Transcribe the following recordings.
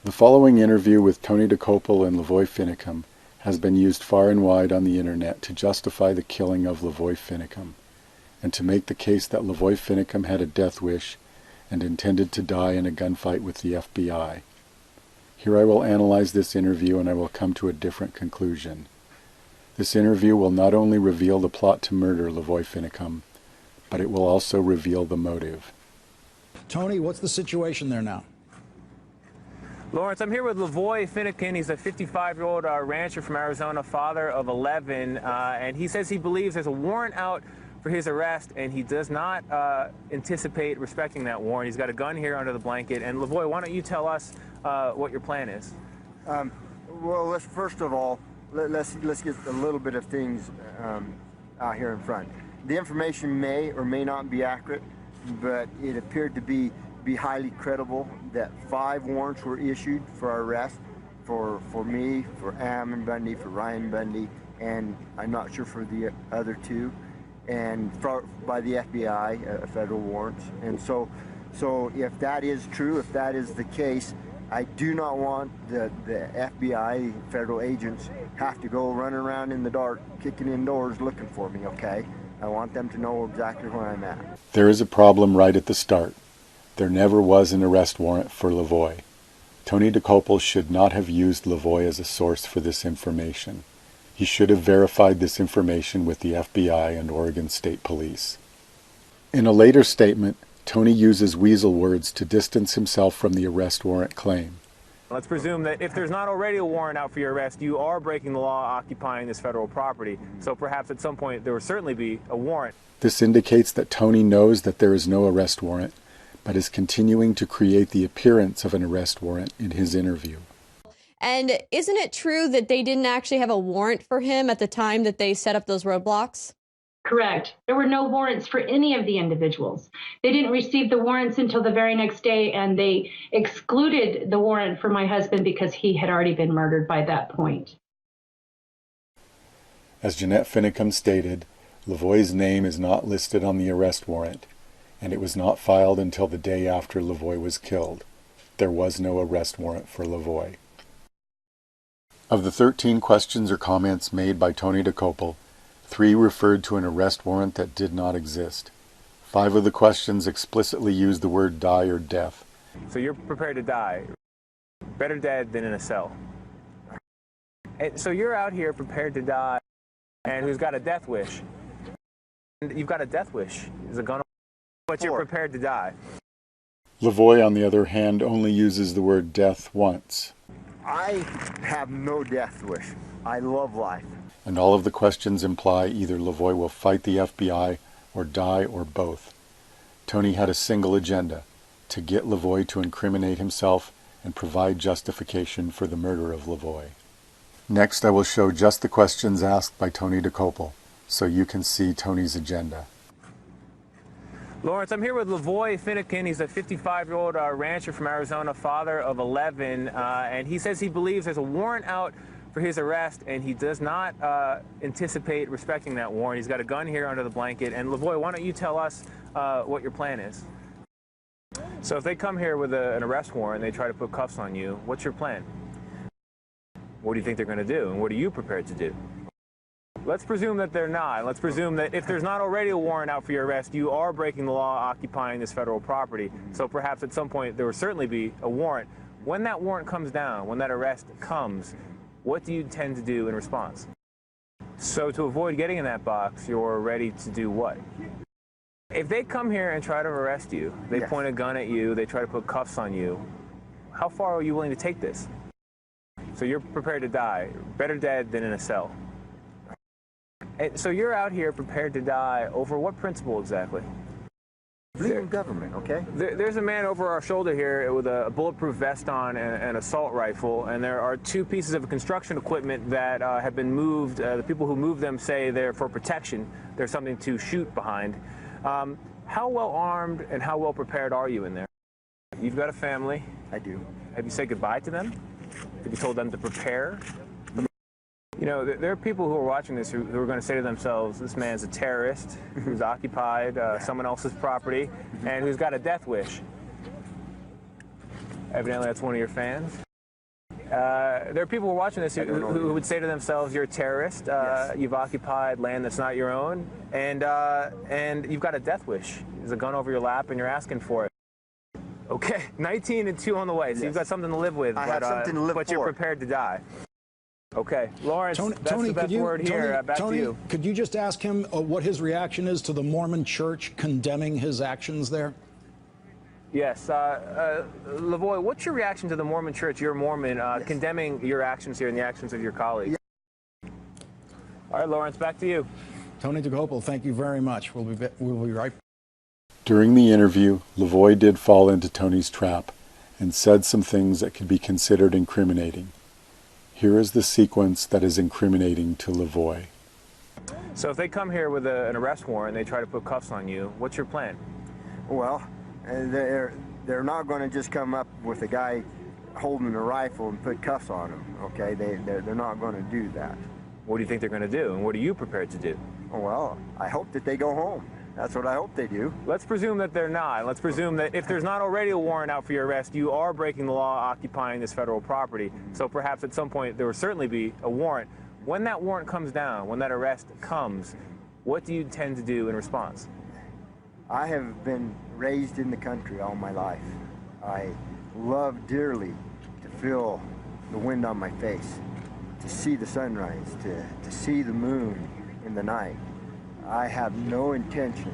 The following interview with Tony DeCopel and Lavoy Finicum has been used far and wide on the internet to justify the killing of Lavoy Finicum, and to make the case that Lavoy Finicum had a death wish and intended to die in a gunfight with the FBI. Here I will analyze this interview and I will come to a different conclusion. This interview will not only reveal the plot to murder Lavoy Finicum, but it will also reveal the motive. Tony, what's the situation there now? Lawrence, I'm here with Lavoy Finicum. He's a 55-year-old rancher from Arizona, father of 11, and he says he believes there's a warrant out for his arrest, and he does not anticipate respecting that warrant. He's got a gun here under the blanket. And Lavoy, why don't you tell us what your plan is? Well, first of all, let's get a little bit of things out here in front. The information may or may not be accurate, but it appeared to be highly credible that 5 warrants were issued for our arrest for me, for Ammon Bundy, for Ryan Bundy, and I'm not sure for the other 2, and by the FBI, federal warrants. And so if that is true, if that is the case, I do not want the FBI, federal agents, have to go running around in the dark, kicking in doors looking for me, okay? I want them to know exactly where I'm at. There is a problem right at the start. There never was an arrest warrant for Lavoy. Tony DeCopel should not have used Lavoy as a source for this information. He should have verified this information with the FBI and Oregon State Police. In a later statement, Tony uses weasel words to distance himself from the arrest warrant claim. Let's presume that if there's not already a warrant out for your arrest, you are breaking the law occupying this federal property. So perhaps at some point there will certainly be a warrant. This indicates that Tony knows that there is no arrest warrant, but is continuing to create the appearance of an arrest warrant in his interview. And isn't it true that they didn't actually have a warrant for him at the time that they set up those roadblocks? Correct. There were no warrants for any of the individuals. They didn't receive the warrants until the very next day, and they excluded the warrant for my husband because he had already been murdered by that point. As Jeanette Finicum stated, Lavoy's name is not listed on the arrest warrant, and it was not filed until the day after Lavoy was killed. There was no arrest warrant for Lavoy. Of the 13 questions or comments made by Tony DeCopel, 3 referred to an arrest warrant that did not exist. 5 of the questions explicitly used the word die or death. So you're prepared to die. Better dead than in a cell. And so you're out here prepared to die, and who's got a death wish? And you've got a death wish. There's a gun, but you're prepared to die. Lavoy, on the other hand, only uses the word death once. I have no death wish. I love life. And all of the questions imply either Lavoy will fight the FBI or die or both. Tony had a single agenda: to get Lavoy to incriminate himself and provide justification for the murder of Lavoy. Next, I will show just the questions asked by Tony DeCopel, so you can see Tony's agenda. Lawrence, I'm here with Lavoy Finicum. He's a 55-year-old rancher from Arizona, father of 11, and he says he believes there's a warrant out for his arrest, and he does not anticipate respecting that warrant. He's got a gun here under the blanket. And Lavoy, why don't you tell us what your plan is? So if they come here with an arrest warrant and they try to put cuffs on you, what's your plan? What do you think they're going to do, and what are you prepared to do? Let's presume that they're not. Let's presume that if there's not already a warrant out for your arrest, you are breaking the law occupying this federal property. So perhaps at some point there will certainly be a warrant. When that warrant comes down, when that arrest comes, what do you intend to do in response? So to avoid getting in that box, you're ready to do what? If they come here and try to arrest you, they point a gun at you, they try to put cuffs on you, how far are you willing to take this? So you're prepared to die. Better dead than in a cell. And so you're out here prepared to die over what principle exactly? Legal government, okay? There's a man over our shoulder here with a bulletproof vest on and an assault rifle, and there are 2 pieces of construction equipment that have been moved. The people who moved them say they're for protection. There's something to shoot behind. How well armed and how well prepared are you in there? You've got a family. I do. Have you said goodbye to them? Have you told them to prepare? You know, there are people who are watching this who are going to say to themselves, this man's a terrorist who's occupied someone else's property and who's got a death wish. Evidently, that's one of your fans. There are people who are watching this who would say to themselves, you're a terrorist, Yes. you've occupied land that's not your own, and you've got a death wish. There's a gun over your lap and you're asking for it. Okay, 19 and 2 on the way, so Yes. you've got something to live with, I have something to live but for. you're prepared to die. Okay, Lawrence, that's the best word here. Back to you. Could you just ask him what his reaction is to the Mormon Church condemning his actions there? Yes, Lavoy, what's your reaction to the Mormon Church, your Mormon, condemning your actions here and the actions of your colleagues? Yeah. All right, Lawrence, back to you. Tony DeCopel, thank you very much. We'll be right back. During the interview, Lavoy did fall into Tony's trap and said some things that could be considered incriminating. Here is the sequence that is incriminating to Lavoy. So if they come here with an arrest warrant and they try to put cuffs on you, what's your plan? Well, they're not going to just come up with a guy holding a rifle and put cuffs on him, okay? They're not going to do that. What do you think they're going to do, and what are you prepared to do? Well, I hope that they go home. That's what I hope they do. Let's presume that they're not. Let's presume that if there's not already a warrant out for your arrest, you are breaking the law occupying this federal property. So perhaps at some point there will certainly be a warrant. When that warrant comes down, when that arrest comes, what do you tend to do in response? I have been raised in the country all my life. I love dearly to feel the wind on my face, to see the sunrise, to see the moon in the night. I have no intention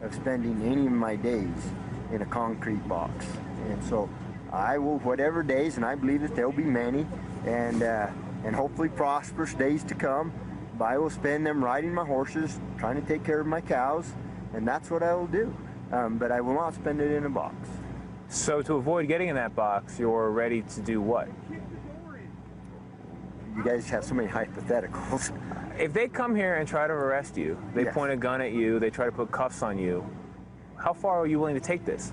of spending any of my days in a concrete box. And so I will, whatever days, and I believe that there'll be many, and hopefully prosperous days to come, I will spend them riding my horses, trying to take care of my cows, and that's what I will do. But I will not spend it in a box. So to avoid getting in that box, you're ready to do what? You guys have so many hypotheticals. If they come here and try to arrest you, they Yes. point a gun at you, they try to put cuffs on you, how far are you willing to take this?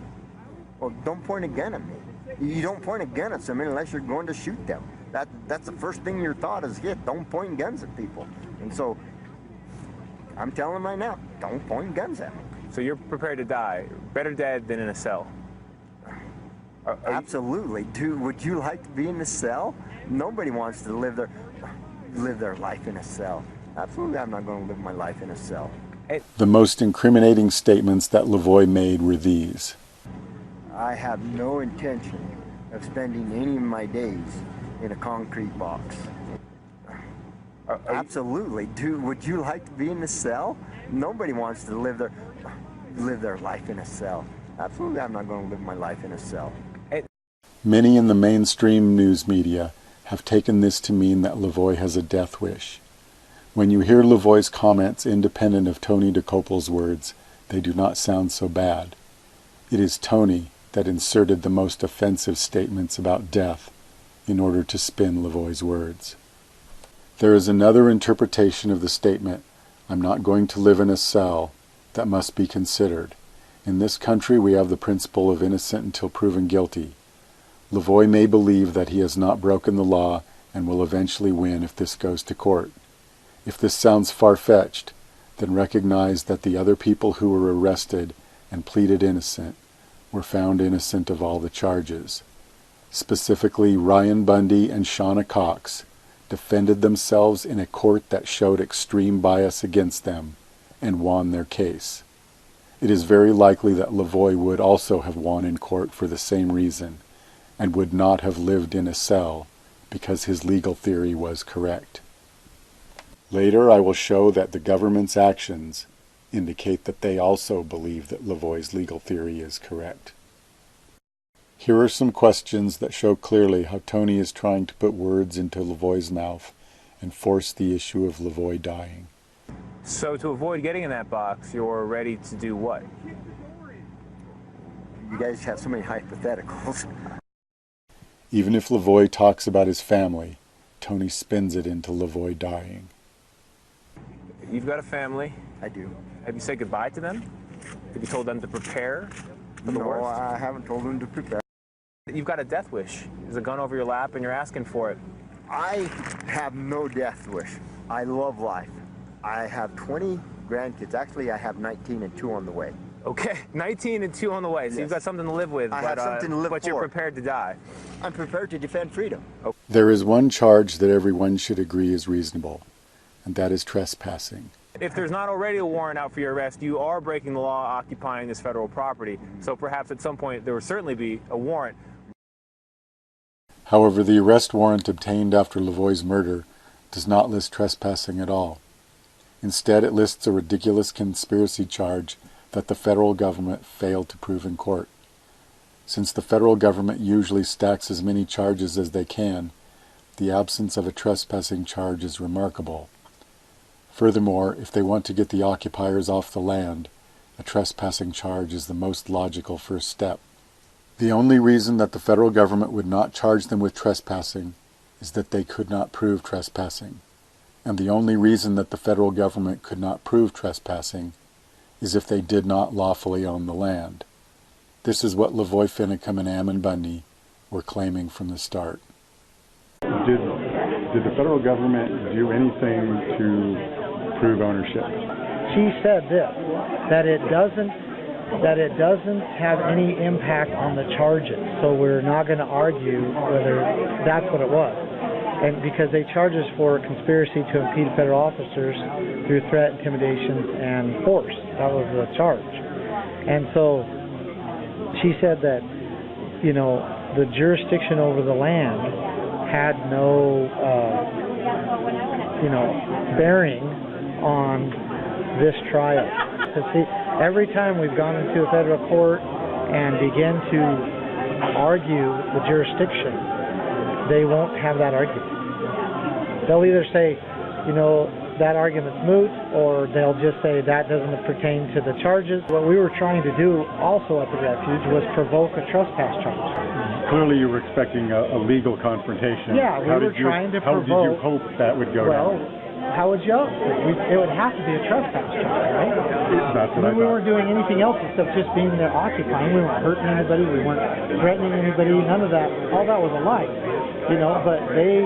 Well, don't point a gun at me. You don't point a gun at somebody unless you're going to shoot them. That's the first thing your thought is, yeah, don't point guns at people. And so I'm telling them right now, don't point guns at me. So you're prepared to die, better dead than in a cell. Absolutely. Dude, would you like to be in a cell? Nobody wants to live their life in a cell. Absolutely, I'm not going to live my life in a cell. The most incriminating statements that Lavoy made were these. I have no intention of spending any of my days in a concrete box. Absolutely. Dude, would you like to be in a cell? Nobody wants to live their life in a cell. Absolutely, I'm not going to live my life in a cell. Many in the mainstream news media have taken this to mean that Lavoy has a death wish. When you hear Lavoy's comments independent of Tony DeCopel's words, they do not sound so bad. It is Tony that inserted the most offensive statements about death in order to spin Lavoy's words. There is another interpretation of the statement, "I'm not going to live in a cell," that must be considered. In this country we have the principle of innocent until proven guilty. Lavoy may believe that he has not broken the law and will eventually win if this goes to court. If this sounds far-fetched, then recognize that the other people who were arrested and pleaded innocent were found innocent of all the charges. Specifically, Ryan Bundy and Shauna Cox defended themselves in a court that showed extreme bias against them and won their case. It is very likely that Lavoy would also have won in court for the same reason, and would not have lived in a cell because his legal theory was correct. Later I will show that the government's actions indicate that they also believe that Lavoy's legal theory is correct. Here are some questions that show clearly how Tony is trying to put words into Lavoy's mouth and force the issue of Lavoy dying. So to avoid getting in that box, you're ready to do what? You guys have so many hypotheticals. Even if Lavoy talks about his family, Tony spins it into Lavoy dying. You've got a family. I do. Have you said goodbye to them? Have you told them to prepare for the worst? No, I haven't told them to prepare. You've got a death wish. There's a gun over your lap and you're asking for it. I have no death wish. I love life. I have 20 grandkids. Actually, I have 19 and 2 on the way. Okay, 19 and 2 on the way, so Yes. you've got something to live with. I have something to live but you're for. prepared to die. I'm prepared to defend freedom. There is one charge that everyone should agree is reasonable, and that is trespassing. If there's not already a warrant out for your arrest, you are breaking the law occupying this federal property. So perhaps at some point there will certainly be a warrant. However, the arrest warrant obtained after Lavoie's murder does not list trespassing at all. Instead, it lists a ridiculous conspiracy charge that the federal government failed to prove in court. Since the federal government usually stacks as many charges as they can, the absence of a trespassing charge is remarkable. Furthermore, if they want to get the occupiers off the land, a trespassing charge is the most logical first step. The only reason that the federal government would not charge them with trespassing is that they could not prove trespassing. And the only reason that the federal government could not prove trespassing is if they did not lawfully own the land. This is what Lavoie Finicum and Ammon Bundy were claiming from the start. Did the federal government do anything to prove ownership? She said this, that it doesn't have any impact on the charges. So we're not going to argue whether that's what it was. And because they charge us for conspiracy to impede federal officers through threat, intimidation, and force. That was the charge. And so she said that, the jurisdiction over the land had no, bearing on this trial. So see, every time we've gone into a federal court and begin to argue the jurisdiction, they won't have that argument. They'll either say, that argument's moot, or they'll just say that doesn't pertain to the charges. What we were trying to do also at the refuge was provoke a trespass charge. Clearly you were expecting a legal confrontation. Yeah, we were trying to provoke. How did you hope that would go down? How would you hope? It would have to be a trespass charge, right? That's what I thought. We weren't doing anything else except just being there occupying. We weren't hurting anybody. We weren't threatening anybody. None of that. All that was a lie. But they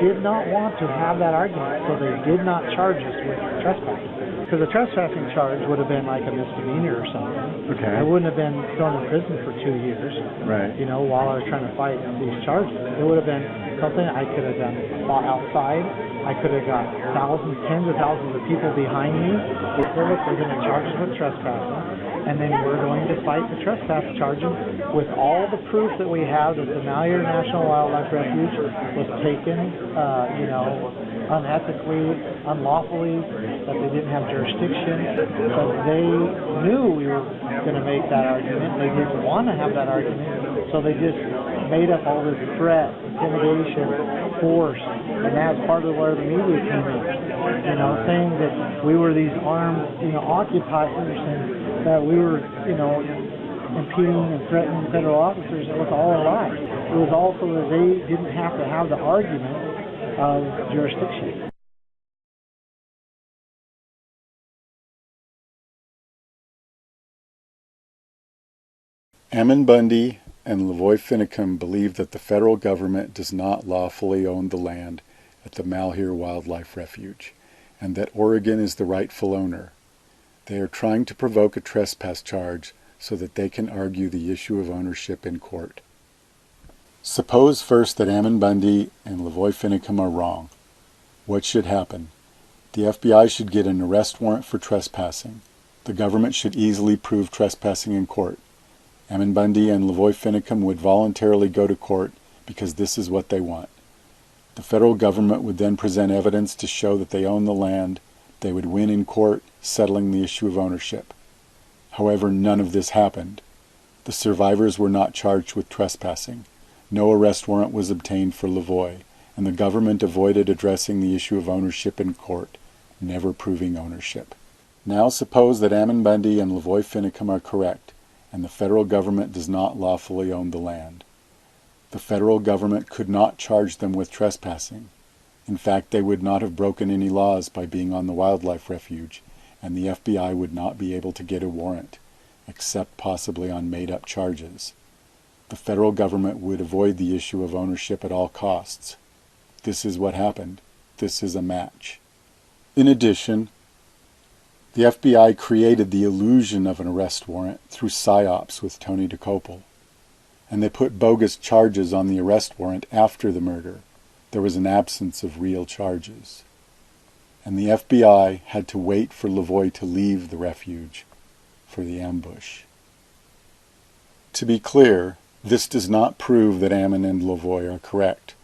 did not want to have that argument, so they did not charge us with trespassing. Because the trespassing charge would have been like a misdemeanor or something. Okay. I wouldn't have been thrown in prison for 2 years. Right. While I was trying to fight these charges. It would have been something I could have done outside. I could have got tens of thousands of people behind me. They're going to charge us with trespassing. And then we're going to fight the trespass charges with all the proof that we have that the Malheur National Wildlife Refuge was taken, unethically, unlawfully, that they didn't have jurisdiction. But they knew we were going to make that argument. They didn't want to have that argument, so they just made up all this threat, intimidation, force, and that's part of where the media came in. Saying that we were these armed, occupiers, and that we were, impeding and threatening federal officers. It was all a lie. It was also that they didn't have to have the argument of jurisdiction. Ammon Bundy and Lavoie Finicum believe that the federal government does not lawfully own the land at the Malheur Wildlife Refuge, and that Oregon is the rightful owner. They are trying to provoke a trespass charge so that they can argue the issue of ownership in court. Suppose first that Ammon Bundy and Lavoie Finicum are wrong. What should happen? The FBI should get an arrest warrant for trespassing. The government should easily prove trespassing in court. Ammon Bundy and Lavoie Finicum would voluntarily go to court because this is what they want. The federal government would then present evidence to show that they own the land. They would win in court, settling the issue of ownership. However, none of this happened. The survivors were not charged with trespassing. No arrest warrant was obtained for Lavoie, and the government avoided addressing the issue of ownership in court, never proving ownership. Now suppose that Ammon Bundy and Lavoie Finicum are correct, and the federal government does not lawfully own the land. The federal government could not charge them with trespassing. In fact, they would not have broken any laws by being on the wildlife refuge, and the FBI would not be able to get a warrant, except possibly on made-up charges. The federal government would avoid the issue of ownership at all costs. This is what happened. This is a match. In addition, The FBI created the illusion of an arrest warrant through psyops with Tony DeCopel, and they put bogus charges on the arrest warrant after the murder. There was an absence of real charges. And the FBI had to wait for Lavoie to leave the refuge for the ambush. To be clear, this does not prove that Ammon and Lavoie are correct.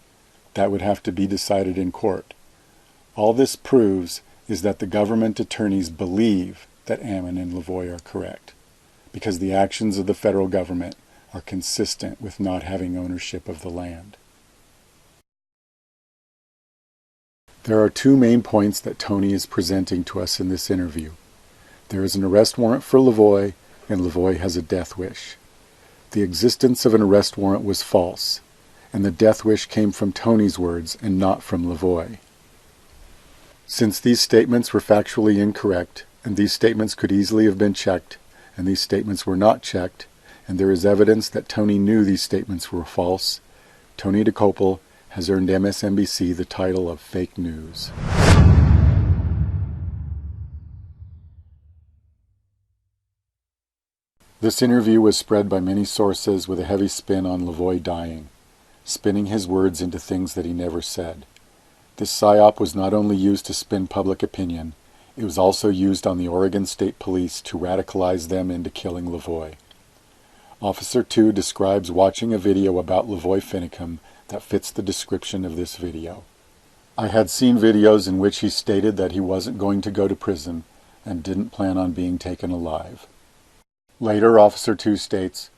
That would have to be decided in court. All this proves is that the government attorneys believe that Ammon and Lavoie are correct, because the actions of the federal government are consistent with not having ownership of the land. There are two main points that Tony is presenting to us in this interview. There is an arrest warrant for Lavoie, and Lavoie has a death wish. The existence of an arrest warrant was false, and the death wish came from Tony's words and not from Lavoie. Since these statements were factually incorrect, and these statements could easily have been checked, and these statements were not checked, and there is evidence that Tony knew these statements were false, Tony DeCopel has earned MSNBC the title of fake news. This interview was spread by many sources with a heavy spin on Lavoie dying, spinning his words into things that he never said. This psyop was not only used to spin public opinion, it was also used on the Oregon State Police to radicalize them into killing Lavoie. Officer 2 describes watching a video about Lavoie Finicum that fits the description of this video. I had seen videos in which he stated that he wasn't going to go to prison and didn't plan on being taken alive. Later, Officer 2 states,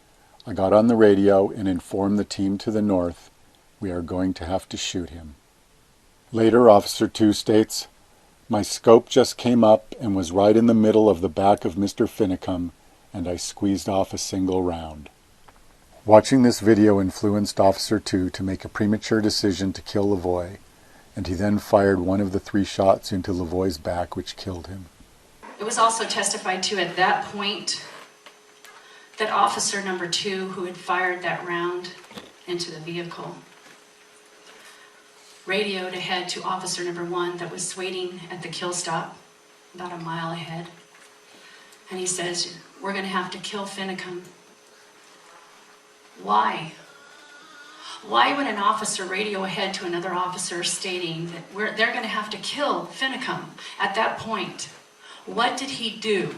"I got on the radio and informed the team to the north, we are going to have to shoot him." Later, Officer 2 states, "My scope just came up and was right in the middle of the back of Mr. Finicum, and I squeezed off a single round." Watching this video influenced Officer 2 to make a premature decision to kill Lavoie, and he then fired one of the 3 shots into Lavoie's back, which killed him. It was also testified to at that point that officer number 2, who had fired that round into the vehicle, radioed ahead to officer number 1 that was waiting at the kill stop about a mile ahead. And he says, "We're going to have to kill Finicum." Why? Why would an officer radio ahead to another officer stating that they're going to have to kill Finicum at that point? What did he do?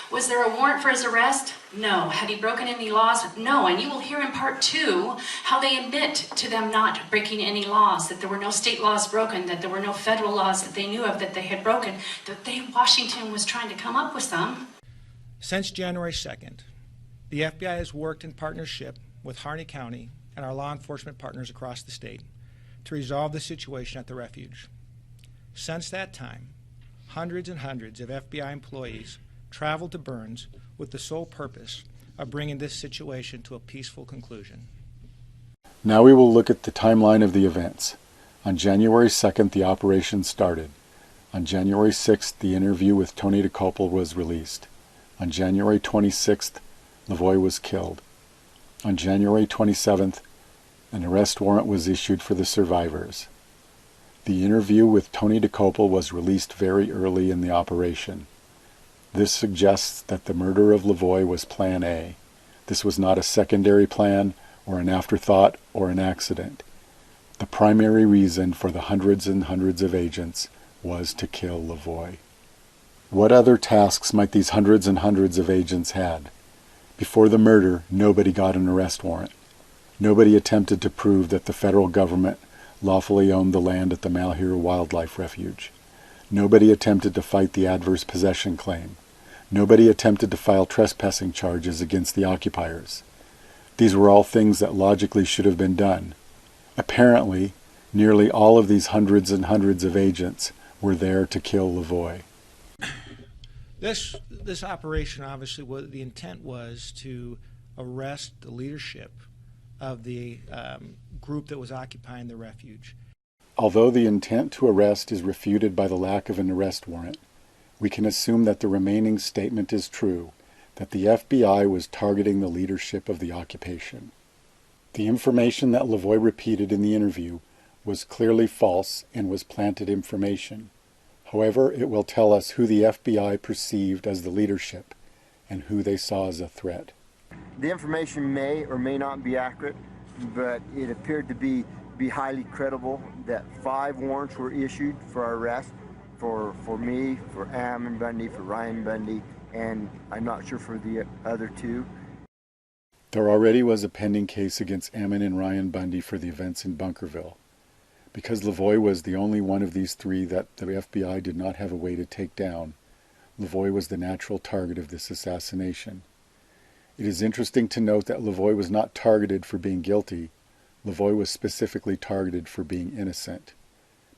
Was there a warrant for his arrest? No. Had he broken any laws? No. And you will hear in part 2 how they admit to them not breaking any laws, that there were no state laws broken, that there were no federal laws that they knew of that they had broken, that Washington was trying to come up with some. Since January 2nd, the FBI has worked in partnership with Harney County and our law enforcement partners across the state to resolve the situation at the refuge. Since that time, hundreds and hundreds of FBI employees traveled to Burns with the sole purpose of bringing this situation to a peaceful conclusion. Now we will look at the timeline of the events. On January 2nd, the operation started. On January 6th, the interview with Tony DeCopel was released. On January 26th, Lavoie was killed. On January 27th, an arrest warrant was issued for the survivors. The interview with Tony DeCopel was released very early in the operation. This suggests that the murder of Lavoie was Plan A. This was not a secondary plan or an afterthought or an accident. The primary reason for the hundreds and hundreds of agents was to kill Lavoie. What other tasks might these hundreds and hundreds of agents had? Before the murder, nobody got an arrest warrant. Nobody attempted to prove that the federal government lawfully owned the land at the Malheur Wildlife Refuge. Nobody attempted to fight the adverse possession claim. Nobody attempted to file trespassing charges against the occupiers. These were all things that logically should have been done. Apparently, nearly all of these hundreds and hundreds of agents were there to kill Lavoie. This operation, obviously, the intent was to arrest the leadership of the group that was occupying the refuge. Although the intent to arrest is refuted by the lack of an arrest warrant, we can assume that the remaining statement is true, that the FBI was targeting the leadership of the occupation. The information that Lavoie repeated in the interview was clearly false and was planted information. However, it will tell us who the FBI perceived as the leadership and who they saw as a threat. The information may or may not be accurate, but it appeared to be highly credible that 5 warrants were issued for our arrest for me, for Ammon Bundy, for Ryan Bundy, and I'm not sure for the other 2. There already was a pending case against Ammon and Ryan Bundy for the events in Bunkerville. Because Lavoie was the only one of these 3 that the FBI did not have a way to take down, Lavoie was the natural target of this assassination. It is interesting to note that Lavoie was not targeted for being guilty. Lavoie was specifically targeted for being innocent.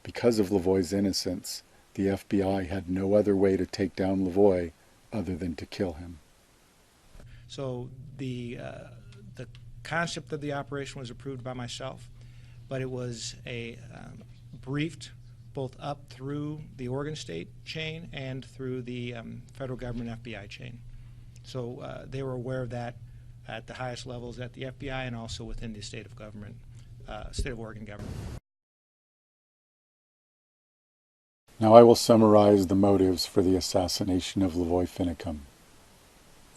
Because of Lavoie's innocence, the FBI had no other way to take down Lavoie other than to kill him. So the concept of the operation was approved by myself, but it was briefed both up through the Oregon State chain and through the federal government FBI chain. So they were aware of that at the highest levels at the FBI and also within the state of government, state of Oregon government. Now I will summarize the motives for the assassination of Lavoie Finicum.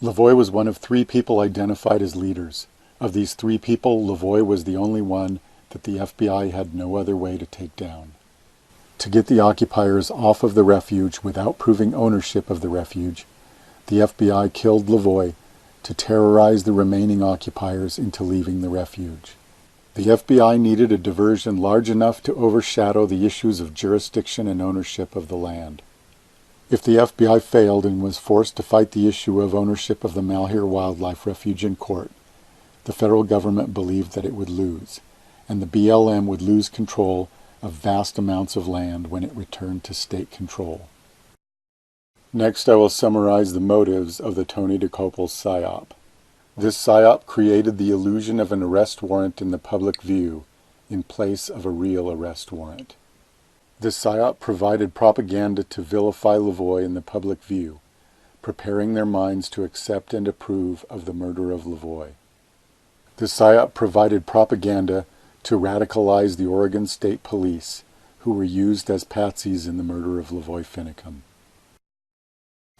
Lavoie was one of 3 people identified as leaders. Of these 3 people, Lavoie was the only one that the FBI had no other way to take down. To get the occupiers off of the refuge without proving ownership of the refuge, the FBI killed Lavoie to terrorize the remaining occupiers into leaving the refuge. The FBI needed a diversion large enough to overshadow the issues of jurisdiction and ownership of the land. If the FBI failed and was forced to fight the issue of ownership of the Malheur Wildlife Refuge in court, the federal government believed that it would lose, and the BLM would lose control of vast amounts of land when it returned to state control. Next, I will summarize the motives of the Tony DeCopel Psyop. This Psyop created the illusion of an arrest warrant in the public view in place of a real arrest warrant. This Psyop provided propaganda to vilify Lavoie in the public view, preparing their minds to accept and approve of the murder of Lavoie. This Psyop provided propaganda to radicalize the Oregon State Police, who were used as patsies in the murder of Lavoie Finicum.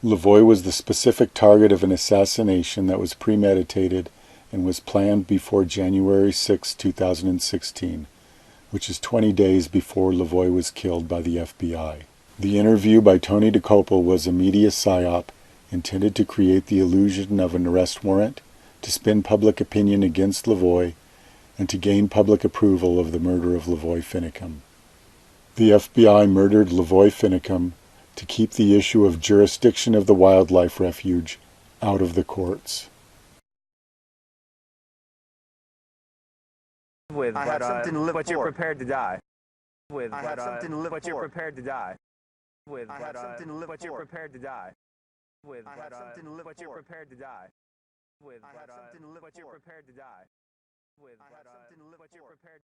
Lavoie was the specific target of an assassination that was premeditated and was planned before January 6, 2016, which is 20 days before Lavoie was killed by the FBI. The interview by Tony DeCopel was a media psyop intended to create the illusion of an arrest warrant, to spin public opinion against Lavoie, and to gain public approval of the murder of Lavoie Finicum. The FBI murdered Lavoie Finicum to keep the issue of jurisdiction of the wildlife refuge out of the courts. With, I have something to live but for. you're prepared to die. With, I have something to live but for. you're prepared to die. With, I have something to live but for. you're prepared to die. With, I have something to live but you're for. prepared to die. With, I have something to live but you're for. prepared to die. With, I have something to live but you're for. prepared.